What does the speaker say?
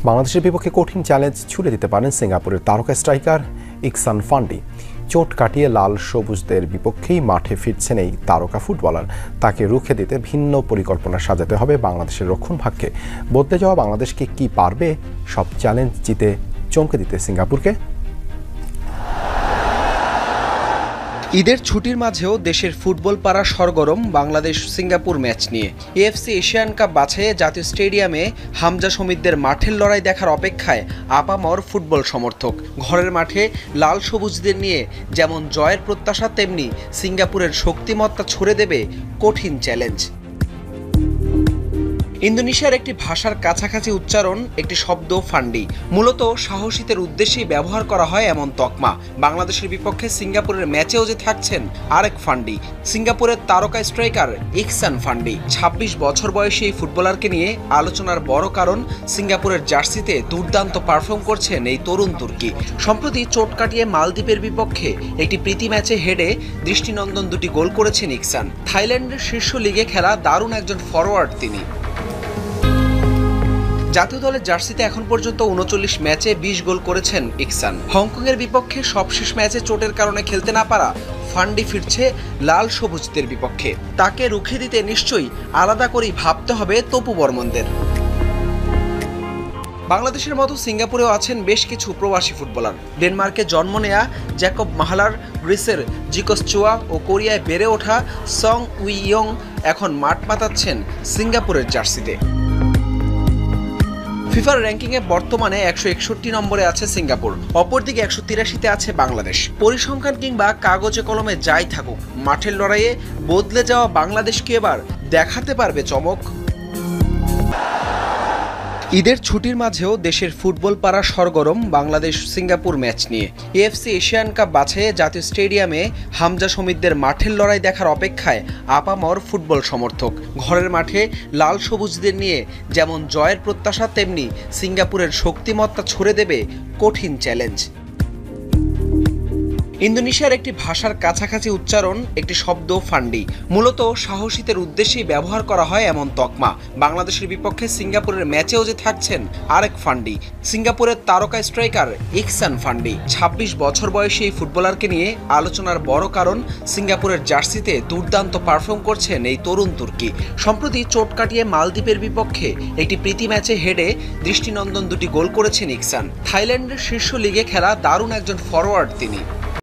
বাংলাদেশের বিপক্ষে কঠিন চ্যালেঞ্জ ছুড়ে দিতে পারেন সিঙ্গাপুরের তারকা স্ট্রাইকার ইকসান ফান্ডি। চোট কাটিয়ে লাল সবুজদের বিপক্ষেই মাঠে ফিরছেন এই তারকা ফুটবলার। তাকে রুখে দিতে ভিন্ন পরিকল্পনা সাজাতে হবে বাংলাদেশের রক্ষণভাগকে। বদলে যাওয়া বাংলাদেশকে কি পারবে সব চ্যালেঞ্জ জিতে চমকে দিতে সিঙ্গাপুরকে? ঈদের ছুটির মাঝেও দেশের ফুটবল পাড়া সরগরম বাংলাদেশ সিঙ্গাপুর ম্যাচ নিয়ে। এএফসি এশিয়ান কাপ বাছাইয়ে জাতীয় স্টেডিয়ামে হামজা সমিতদের মাঠের লড়াই দেখার অপেক্ষায় আপামর ফুটবল সমর্থক। ঘরের মাঠে লাল সবুজদের নিয়ে যেমন জয়ের প্রত্যাশা, তেমনি সিঙ্গাপুরের শক্তিমত্তা ছুড়ে দেবে কঠিন চ্যালেঞ্জ। ইন্দোনেশিয়ার একটি ভাষার কাছাকাছি উচ্চারণ, একটি শব্দ ফান্ডি। মূলত সাহসীদের উদ্দেশ্যেই ব্যবহার করা হয় এমন তকমা। বাংলাদেশের বিপক্ষে সিঙ্গাপুরের ম্যাচেও যে থাকছেন আরেক ফান্ডি, সিঙ্গাপুরের তারকা স্ট্রাইকার ইকসান ফান্ডি। ২৬ বছর বয়সী এই ফুটবলারকে নিয়ে আলোচনার বড় কারণ, সিঙ্গাপুরের জার্সিতে দুর্দান্ত পারফর্ম করছেন এই তরুণ তুর্কি। সম্প্রতি চোট কাটিয়ে মালদ্বীপের বিপক্ষে একটি প্রীতি ম্যাচে হেডে দৃষ্টিনন্দন দুটি গোল করেছেন ইকসান। থাইল্যান্ডের শীর্ষ লিগে খেলা দারুণ একজন ফরওয়ার্ড তিনি। জাতীয় দলের জার্সিতে এখন পর্যন্ত ৩৯ ম্যাচে ২০ গোল করেছেন ইকসান। হংকংয়ের বিপক্ষে সবশেষ ম্যাচে চোটের কারণে খেলতে না পারা ফান্ডি ফিরছে লাল সবুজদের বিপক্ষে। তাকে রুখে দিতে নিশ্চয়ই আলাদা করেই ভাবতে হবে তপু বর্মনদের। বাংলাদেশের মতো সিঙ্গাপুরেও আছেন বেশ কিছু প্রবাসী ফুটবলার। ডেনমার্কে জন্ম নেয়া জ্যাকব মাহলার, গ্রিসের জিকস চুয়া ও কোরিয়ায় বেড়ে ওঠা সং উই ইয়ং এখন মাঠ মাতাচ্ছেন সিঙ্গাপুরের জার্সিতে। ফিফার র্যাঙ্কিংয়ে বর্তমানে ১৬১ নম্বরে আছে সিঙ্গাপুর, অপরদিকে ১৮৩তে আছে বাংলাদেশ। পরিসংখ্যান কিংবা কাগজে কলমে যাই থাকুক, মাঠের লড়াইয়ে বদলে যাওয়া বাংলাদেশকে এবার দেখাতে পারবে চমক। ঈদের ছুটির মাঝেও দেশের ফুটবল পাড়া সরগরম বাংলাদেশ সিঙ্গাপুর ম্যাচ নিয়ে। এএফসি এশিয়ান কাপ বাছাইয়ে জাতীয় স্টেডিয়ামে হামজা সমিতদের মাঠের লড়াই দেখার অপেক্ষায় আপামর ফুটবল সমর্থক। ঘরের মাঠে লাল সবুজদের নিয়ে যেমন জয়ের প্রত্যাশা, তেমনি সিঙ্গাপুরের শক্তিমত্তা ছুড়ে দেবে কঠিন চ্যালেঞ্জ। ইন্দোনেশিয়ার একটি ভাষার কাছাকাছি উচ্চারণ, একটি শব্দ ফান্ডি। মূলত সাহসীদের উদ্দেশ্যেই ব্যবহার করা হয় এমন তকমা। বাংলাদেশের বিপক্ষে সিঙ্গাপুরের ম্যাচেও যে থাকছেন আরেক ফান্ডি, সিঙ্গাপুরের তারকা স্ট্রাইকার ইকসান ফান্ডি। ২৬ বছর বয়সী এই ফুটবলারকে নিয়ে আলোচনার বড় কারণ, সিঙ্গাপুরের জার্সিতে দুর্দান্ত পারফর্ম করছেন এই তরুণ তুর্কি। সম্প্রতি চোট কাটিয়ে মালদ্বীপের বিপক্ষে একটি প্রীতি ম্যাচে হেডে দৃষ্টিনন্দন দুটি গোল করেছেন ইকসান। থাইল্যান্ডের শীর্ষ লিগে খেলা দারুণ একজন ফরওয়ার্ড তিনি।